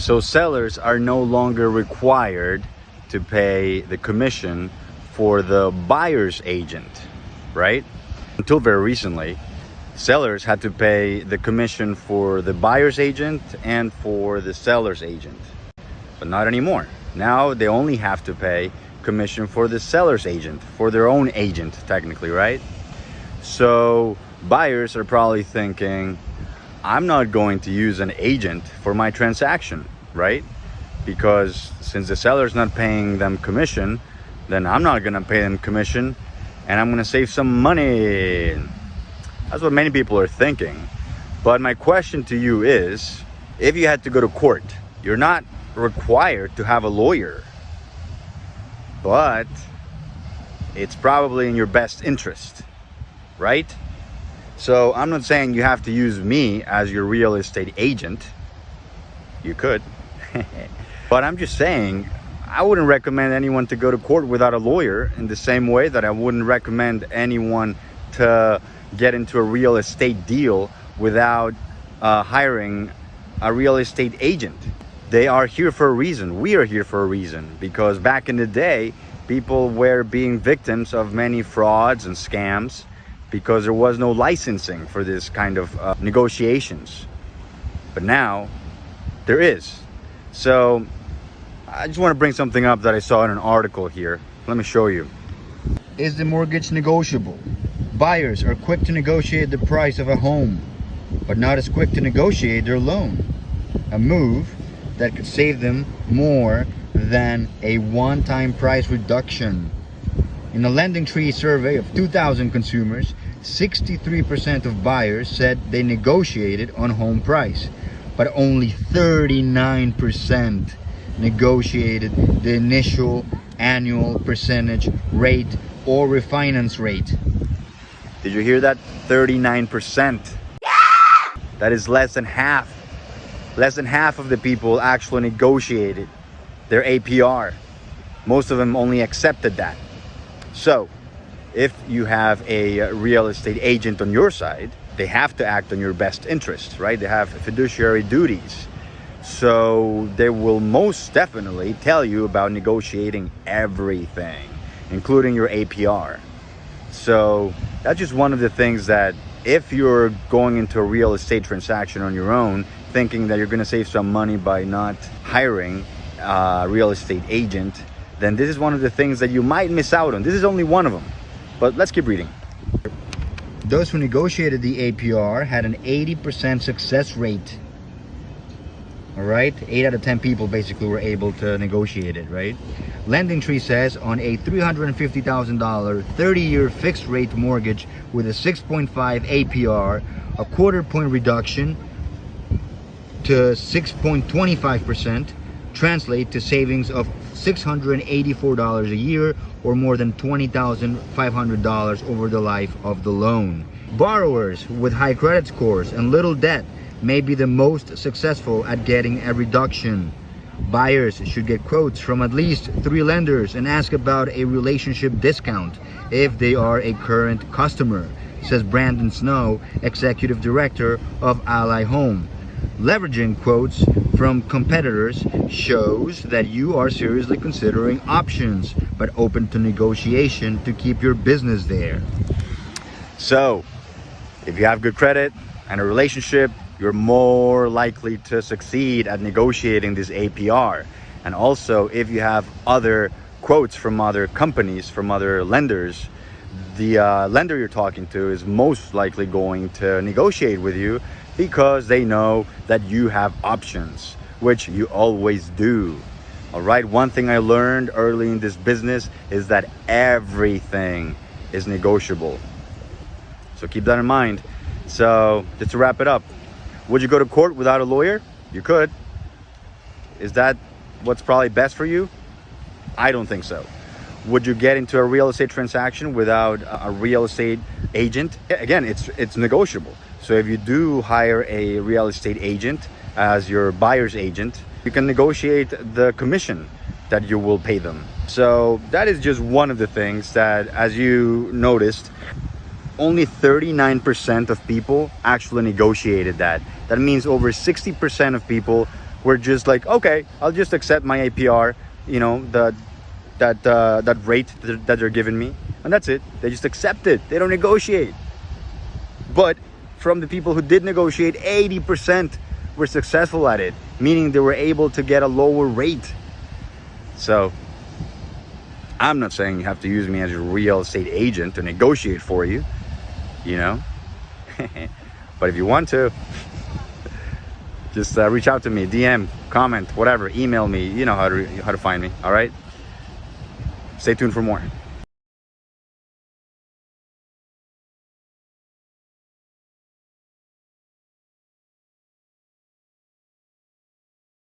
So sellers are no longer required to pay the commission for the buyer's agent, right? Until very recently, sellers had to pay the commission for the buyer's agent and for the seller's agent, but not anymore. Now they only have to pay commission for the seller's agent, for their own agent technically, right? So buyers are probably thinking, I'm not going to use an agent for my transaction, right? Because since the seller's not paying them commission, then I'm not gonna pay them commission and I'm gonna save some money. That's what many people are thinking. But my question to you is, if you had to go to court, you're not required to have a lawyer, but it's probably in your best interest, right? So I'm not saying you have to use me as your real estate agent. You could. But I'm just saying, I wouldn't recommend anyone to go to court without a lawyer, in the same way that I wouldn't recommend anyone to get into a real estate deal without hiring a real estate agent. They are here for a reason. We are here for a reason, because back in the day, people were being victims of many frauds and scams because there was no licensing for this kind of negotiations. But now there is. So I just want to bring something up that I saw in an article here. Let me show you. Is the mortgage negotiable? Buyers are quick to negotiate the price of a home, but not as quick to negotiate their loan. A move that could save them more than a one-time price reduction. In a LendingTree survey of 2,000 consumers, 63% of buyers said they negotiated on home price, but only 39% negotiated the initial annual percentage rate or refinance rate. Did you hear that? 39%. That is less than half. Less than half of the people actually negotiated their APR. Most of them only accepted that. So if you have a real estate agent on your side, they have to act on your best interest, right? They have fiduciary duties. So they will most definitely tell you about negotiating everything, including your APR. So that's just one of the things that, if you're going into a real estate transaction on your own, thinking that you're going to save some money by not hiring a real estate agent, then this is one of the things that you might miss out on. This is only one of them. But let's keep reading. Those who negotiated the APR had an 80% success rate. All right, 8 out of 10 people basically were able to negotiate it, right? LendingTree says on a $350,000 30-year fixed rate mortgage with a 6.5 APR, a quarter-point reduction to 6.25% translate to savings of $684 a year, or more than $20,500 over the life of the loan. Borrowers with high credit scores and little debt may be the most successful at getting a reduction. Buyers should get quotes from at least 3 lenders and ask about a relationship discount if they are a current customer, says Brandon Snow, Executive Director of Ally Home. Leveraging quotes from competitors shows that you are seriously considering options, but open to negotiation to keep your business there. So, if you have good credit and a relationship, you're more likely to succeed at negotiating this APR. And also, if you have other quotes from other companies, from other lenders, the lender you're talking to is most likely going to negotiate with you because they know that you have options, which you always do. All right, one thing I learned early in this business is that everything is negotiable. So keep that in mind. So just to wrap it up, would you go to court without a lawyer? You could. Is that what's probably best for you? I don't think so. Would you get into a real estate transaction without a real estate agent? Again, it's negotiable. So if you do hire a real estate agent as your buyer's agent, you can negotiate the commission that you will pay them. So that is just one of the things that, as you noticed, only 39% of people actually negotiated that. That means over 60% of people were just like, okay, I'll just accept my APR, you know, that rate that they're giving me, and that's it. They just accept it. They don't negotiate. But from the people who did negotiate, 80% were successful at it, meaning they were able to get a lower rate. So I'm not saying you have to use me as your real estate agent to negotiate for you, you know. But if you want to, just reach out to me, DM, comment, whatever, email me. You know how to find me. All right. Stay tuned for more.